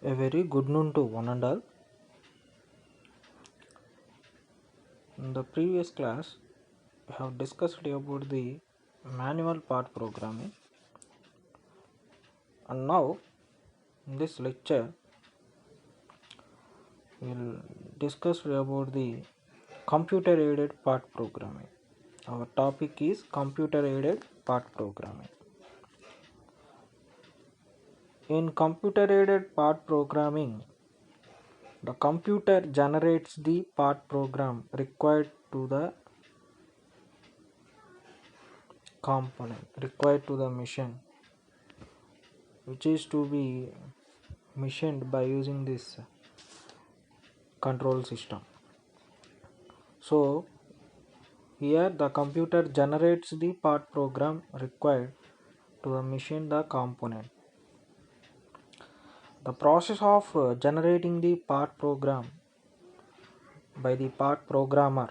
A very good noon to one and all. In the previous class, we have discussed about the manual part programming, and now in this lecture, we will discuss about the computer aided part programming. Our topic is computer aided part programming. In computer aided part programming, the computer generates the part program required to the component required to the machine, which is to be machined by using this control system. So here the computer generates the part program required to machine the component. The process of generating the part program by the part programmer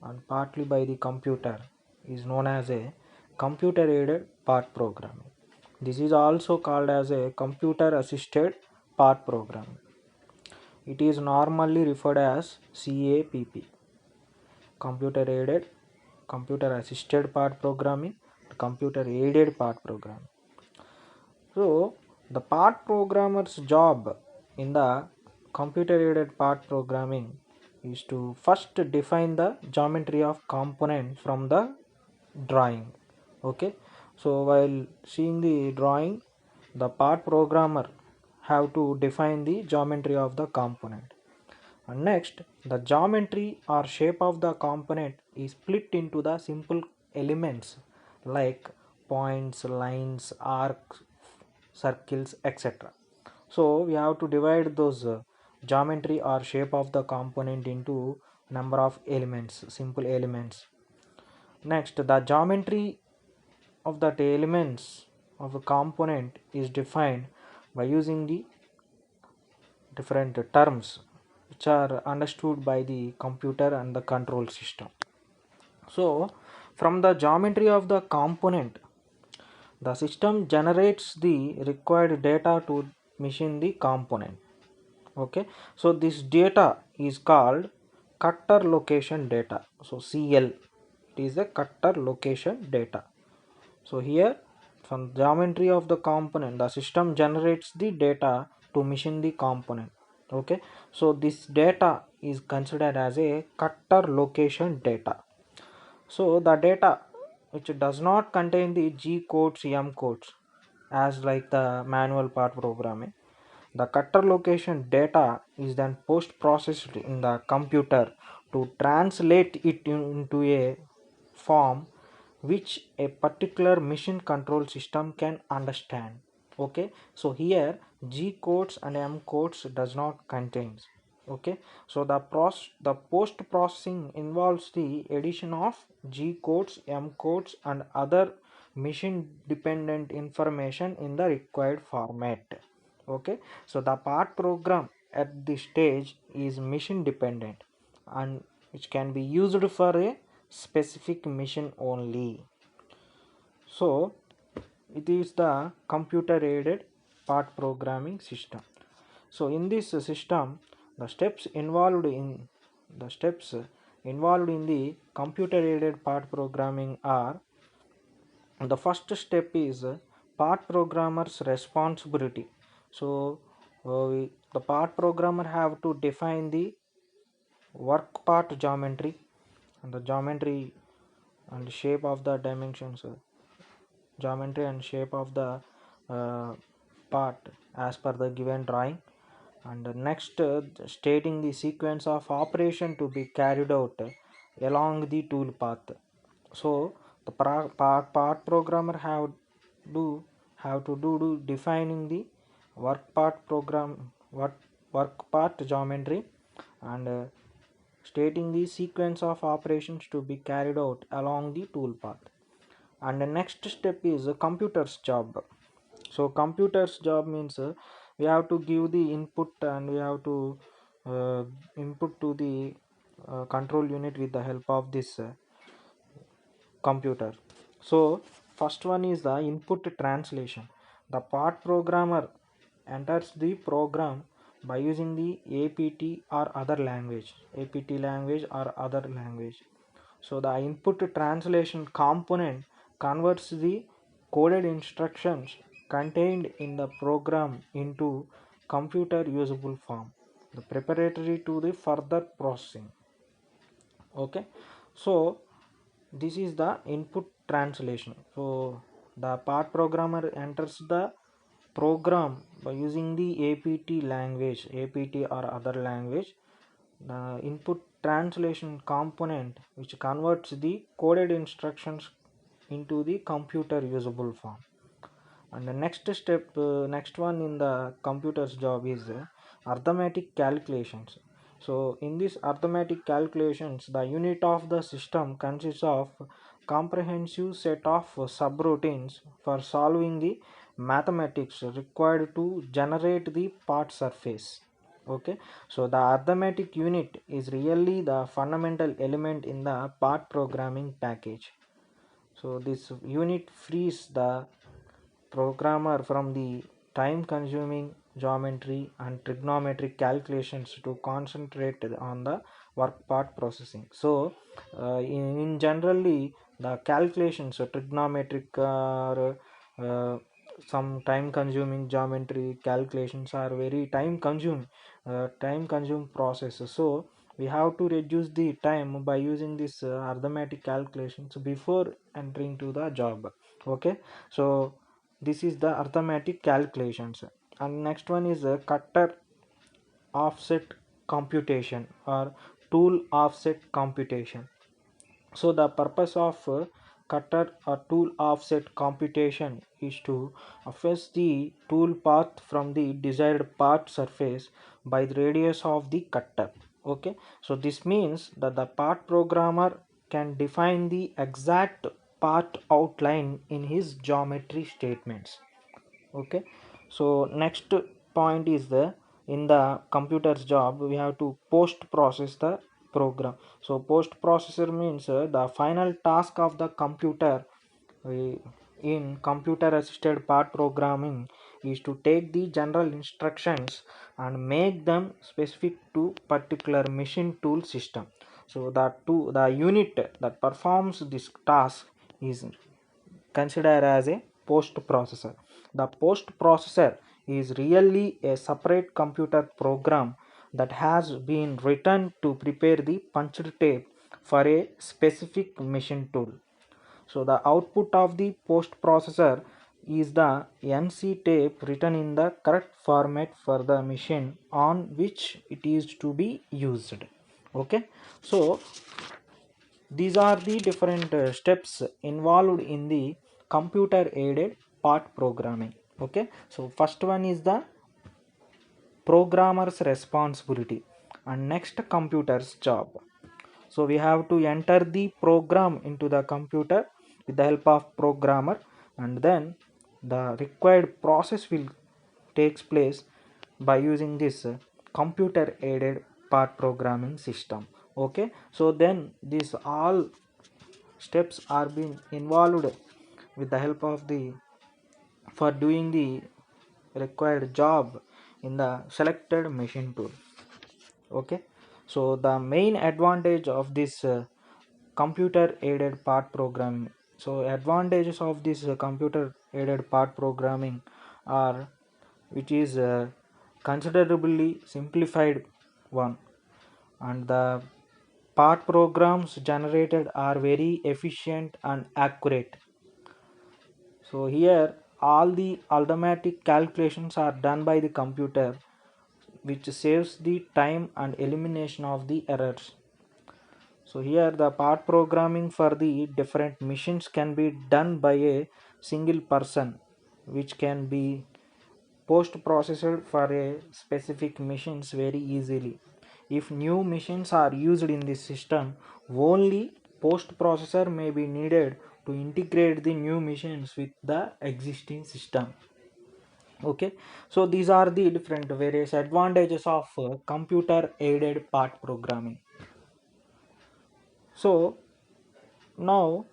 and partly by the computer is known as a computer aided part programming. This is also called as a computer assisted part programming. It is normally referred as CAPP, computer assisted part programming, computer aided part programming. So the part programmer's job in the computer aided part programming is to first define the geometry of component from the drawing. Okay, so while seeing the drawing, the part programmer have to define the geometry of the component. And next, the geometry or shape of the component is split into the simple elements like points, lines, arcs, circles, etc. So we have to divide those geometry or shape of the component into number of elements, simple elements. Next, the geometry of that elements of a component is defined by using the different terms which are understood by the computer and the control system. So from the geometry of the component, the system generates the required data to machine the component. Okay, so this data is called cutter location data. So CL, it is a cutter location data. So here from geometry of the component, the system generates the data to machine the component. Okay, so this data is considered as a cutter location data. So the data which does not contain the G codes, M codes as like the manual part programming, the cutter location data is then post processed in the computer to translate it into a form which a particular machine control system can understand. Okay, so here G codes and M codes does not contains. Okay, so the post processing involves the addition of G codes, M codes and other machine dependent information in the required format. Okay, so the part program at this stage is machine dependent and which can be used for a specific machine only. So it is the computer aided part programming system. So in this system, the steps involved in the computer aided part programming are: the first step is part programmer's responsibility. So the part programmer have to define the work part geometry and the geometry and shape of the dimensions, geometry and shape of the part as per the given drawing. And next, stating the sequence of operation to be carried out along the tool path. So the part programmer do have to do defining the work part program work part geometry and stating the sequence of operations to be carried out along the tool path. And the next step is a computer's job. So computer's job means we have to give the input and we have to uh, input to the control unit with the help of this computer. So first one is the input translation. The part programmer enters the program by using the APT or other language, APT language or other language. So the input translation component converts the coded instructions contained in the program into computer usable form, the preparatory to the further processing. Okay, so this is the input translation. So the part programmer enters the program by using the APT language, APT or other language, the input translation component which converts the coded instructions into the computer usable form. And the next step, next one in the computer's job is arithmetic calculations. So in this arithmetic calculations, the unit of the system consists of comprehensive set of subroutines for solving the mathematics required to generate the part surface. Okay, so the arithmetic unit is really the fundamental element in the part programming package. So this unit frees the programmer from the time consuming geometry and trigonometric calculations to concentrate on the work part processing. So in generally the calculations, trigonometric or some time consuming geometry calculations are very time consume process. So we have to reduce the time by using this arithmetic calculations before entering to the job. Okay, so this is the arithmetic calculations. And next one is a cutter offset computation or tool offset computation. So the purpose of cutter or tool offset computation is to affect the tool path from the desired part surface by the radius of the cutter. Okay, so this means that the part programmer can define the exact part outline in his geometry statements. Okay, so next point is the in the computer's job we have to post process the program. So post processor means the final task of the computer uh, in computer assisted part programming is to take the general instructions and make them specific to particular machine tool system. So the unit that performs this task is considered as a post processor. The post processor is really a separate computer program that has been written to prepare the punched tape for a specific machine tool. So the output of the post processor is the NC tape written in the correct format for the machine on which it is to be used. Okay, so these are the different steps involved in the computer aided part programming. Okay, so first one is the programmer's responsibility and next computer's job. So we have to enter the program into the computer with the help of programmer, and then the required process will takes place by using this computer aided part programming system. Okay, so then these all steps are being involved with the help of the for doing the required job in the selected machine tool. Okay, so the main advantage of this computer aided part programming, so advantages of this computer aided part programming are which is considerably simplified one, and the part programs generated are very efficient and accurate. So here all the arithmetic calculations are done by the computer, which saves the time and elimination of the errors. So here the part programming for the different machines can be done by a single person, which can be post processed for a specific machines very easily. If new machines are used in this system, only post processor may be needed to integrate the new machines with the existing system. Okay, so these are the different various advantages of computer aided part programming. So now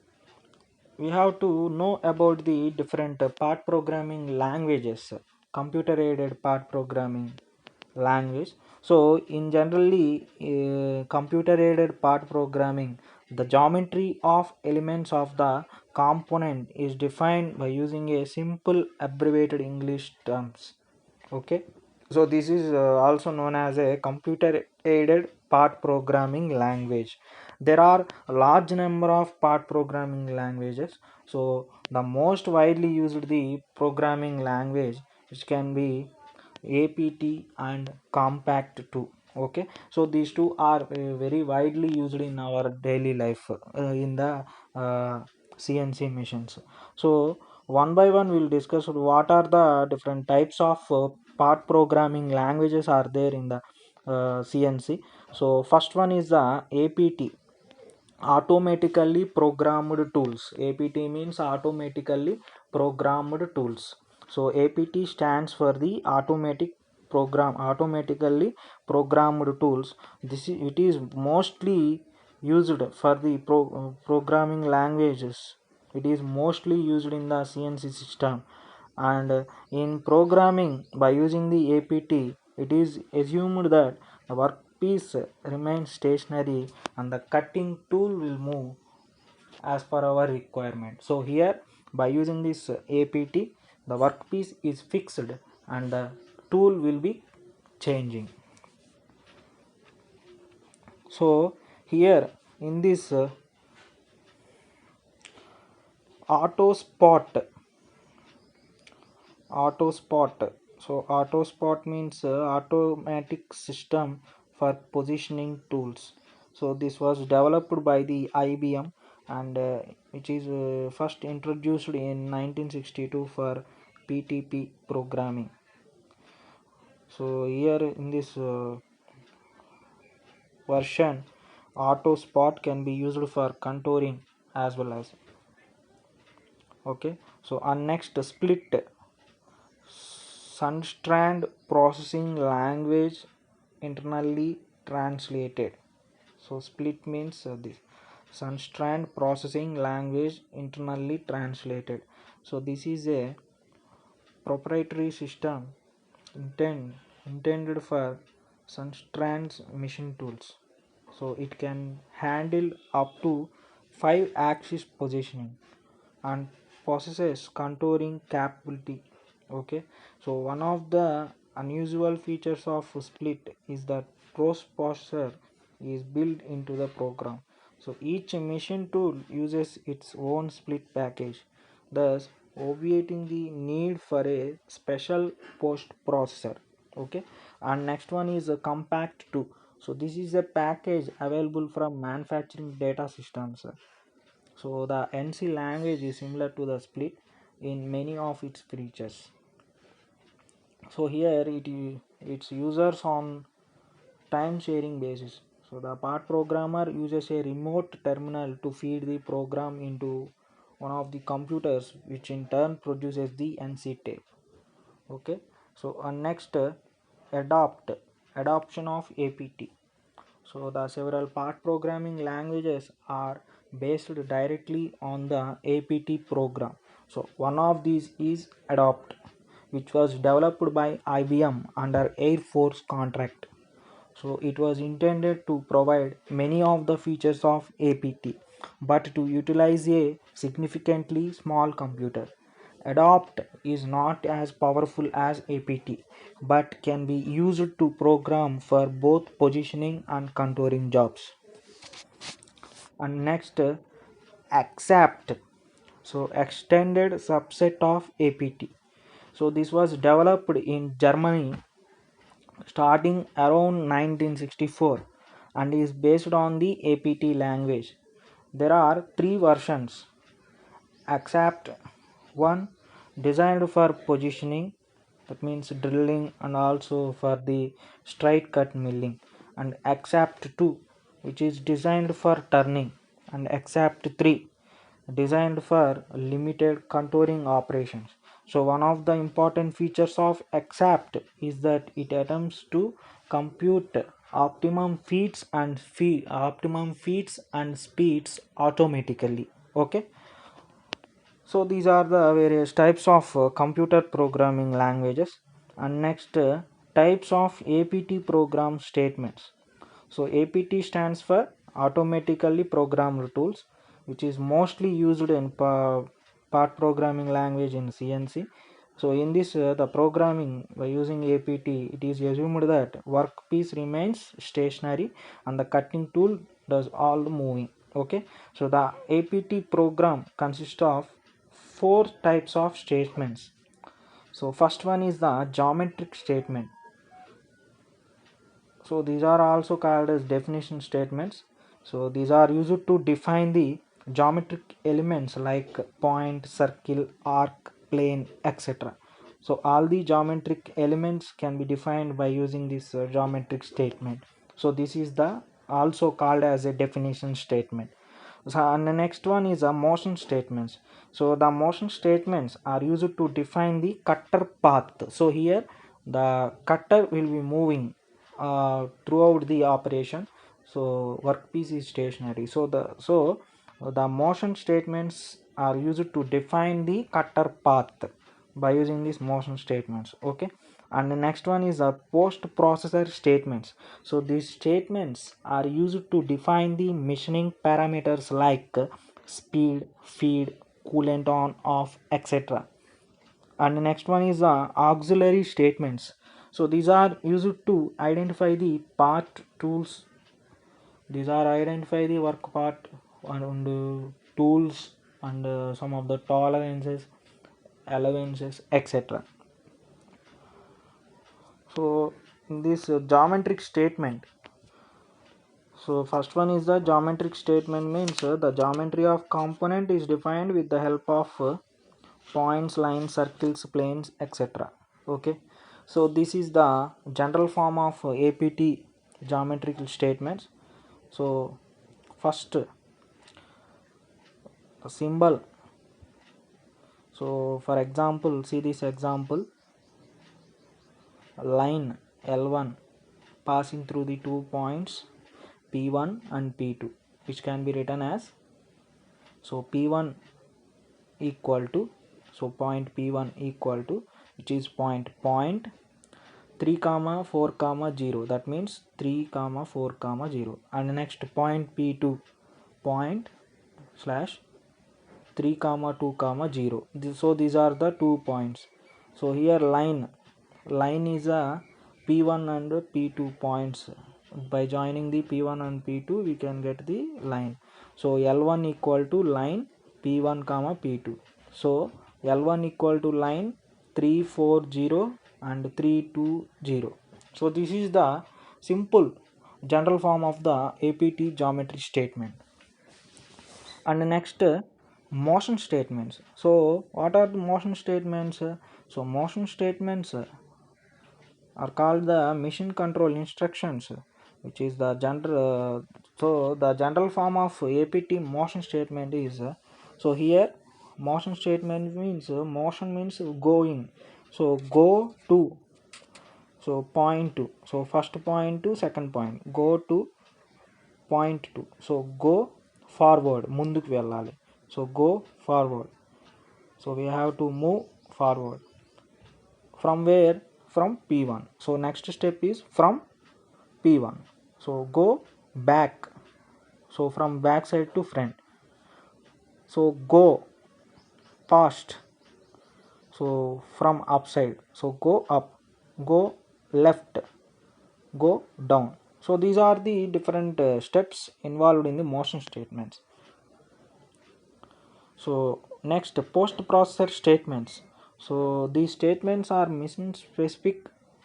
we have to know about the different part programming languages, computer aided part programming language. So in generally computer aided part programming, the geometry of elements of the component is defined by using a simple abbreviated English terms. Okay, so this is also known as a computer aided part programming language. There are a large number of part programming languages. So the most widely used the programming language, which can be APT and Compact 2. Okay, so these two are very widely used in our daily life in the CNC machines. So one by one we'll discuss what are the different types of part programming languages are there in the CNC. So first one is the APT, automatically programmed tools. APT means automatically programmed tools. So APT stands for the automatically programmed tools. It is mostly used for the programming languages. It is mostly used in the CNC system, and in programming by using the APT, it is assumed that the workpiece remains stationary and the cutting tool will move as per our requirement. So here by using this APT, the workpiece is fixed and the tool will be changing. So here in this auto spot auto spot so auto spot means automatic system for positioning tools. So this was developed by the IBM, and which is first introduced in 1962 for PTP programming. So here in this version, auto spot can be used for contouring as well as. Okay, so our next split Sunstrand processing language internally translated. So split means this Sunstrand processing language internally translated. So this is a proprietary system intended for Sunstrand's machine tools. So it can handle up to 5 axis positioning and possesses contouring capability. Okay, so one of the unusual features of split is that cross processor is built into the program. So each machine tool uses its own split package, thus obviating the need for a special post processor. Okay, and next one is a compact 2. So this is a package available from manufacturing data systems. So the NC language is similar to the split in many of its features. So here its users on time sharing basis. So the part programmer uses a remote terminal to feed the program into one of the computers, which in turn produces the NC tape. Okay, so next adoption of APT. So the several part programming languages are based directly on the APT program. So one of these is Adopt, which was developed by IBM under Air Force contract. So it was intended to provide many of the features of APT, but to utilize a significantly small computer. Adopt is not as powerful as APT, but can be used to program for both positioning and contouring jobs. And next, Accept. So extended subset of APT. So this was developed in Germany starting around 1964 and is based on the APT language. There are three versions: Accept 1, designed for positioning, that means drilling and also for the straight cut milling, and Accept 2, which is designed for turning, and Accept 3, designed for limited contouring operations. So one of the important features of Accept is that it attempts to compute optimum feeds and speeds automatically. Okay, so these are the various types of computer programming languages. And next, types of APT program statements. So APT stands for automatically programmed tools, which is mostly used in part programming language in CNC. So in this the programming by using APT, it is assumed that workpiece remains stationary and the cutting tool does all the moving. Okay, so the APT program consists of 4 types of statements. So first one is the geometric statement. So these are also called as definition statements. So these are used to define the geometric elements like point, circle, arc, plane, etc. So all the geometric elements can be defined by using this geometric statement. So this is the also called as a definition statement. So, and the next one is a motion statements. So the motion statements are used to define the cutter path. So here the cutter will be moving throughout the operation. So workpiece is stationary. So the motion statements are used to define the cutter path by using these motion statements. Okay, and the next one is a post processor statements. So these statements are used to define the machining parameters like speed, feed, coolant on, off, etc. And the next one is auxiliary statements. So these are used to identify the part tools. These are identify the work part and tools and some of the tolerances, allowances, etc. So in this geometric statement, so first one is the geometric statement means the geometry of component is defined with the help of points, lines, circles, planes, etc. Okay, so this is the general form of APT geometrical statements. So first the symbol. So for example, see this example, line L1 passing through the 2 points P1 and P2, which can be written as, so P1 equal to, so point P1 equal to, which is point 3 comma 4 comma 0, that means 3 comma 4 comma 0, and next point P2 point slash 3 comma 2 comma 0. So these are the 2 points. So here line is a P1 and P2 points. By joining the P1 and P2 we can get the line. So L1 equal to line P1 comma P2. So L1 equal to line 340 and 320. So this is the simple general form of the APT geometry statement. And next, motion statements. So what are the motion statements? So motion statements are called the machine control instructions, which is the general. So the general form of APT motion statement is, so here motion statement means motion means going. So go to, so point to, so first point to second point, go to point to, so go forward, ముందుకు వెళ్ళాలి. So go forward, so we have to move forward. From where? From P1. So next step is from P1, so go back, so from back side to front. So go past, so from upside, so go up, go left, go down. So these are the different steps involved in the motion statements. So next, post processor statements. So these statements are machine specific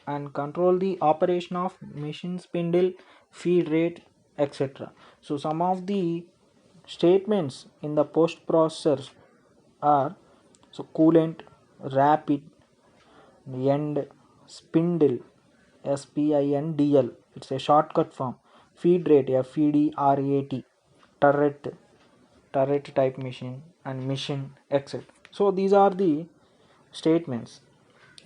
and control the operation of machine spindle, feed rate, etc. So some of the statements in the post processors are, so coolant, rapid, end, spindle, SPINDL, it's a shortcut form, feed rate, FEDRAT, turret type machine and machine, etc. So these are the statements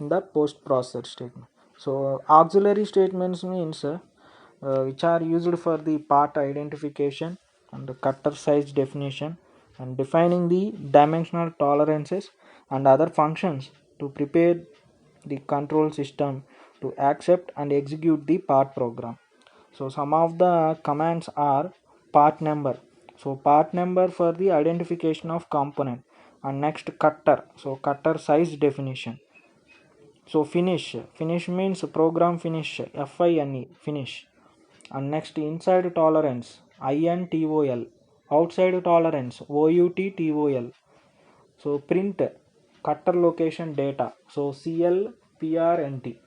in the post processor statement. So auxiliary statements means which are used for the part identification and the cutter size definition and defining the dimensional tolerances and other functions to prepare the control system to accept and execute the part program. So some of the commands are part number. So part number for the identification of component, and next cutter. So cutter size definition. So finish means program finish, FINE, finish. And next inside tolerance, INTOL, outside tolerance, OUTTOL. So print, cutter location data, so CLPRNT.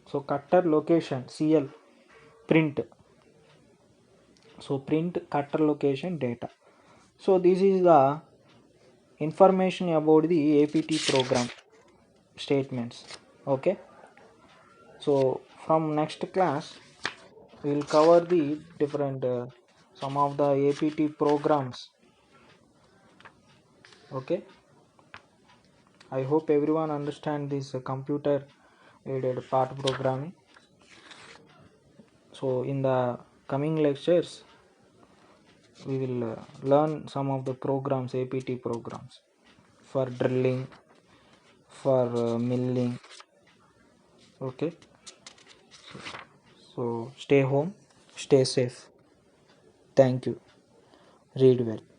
So cutter location, CL, print. So print cutter location data. So this is the information about the APT program statements. Okay. So from next class we will cover the different some of the APT programs. Okay. I hope everyone understand this computer aided part programming. So in the coming lectures we will learn some of the programs, APT programs for drilling, for milling. Okay. So stay home, stay safe. Thank you. Read well.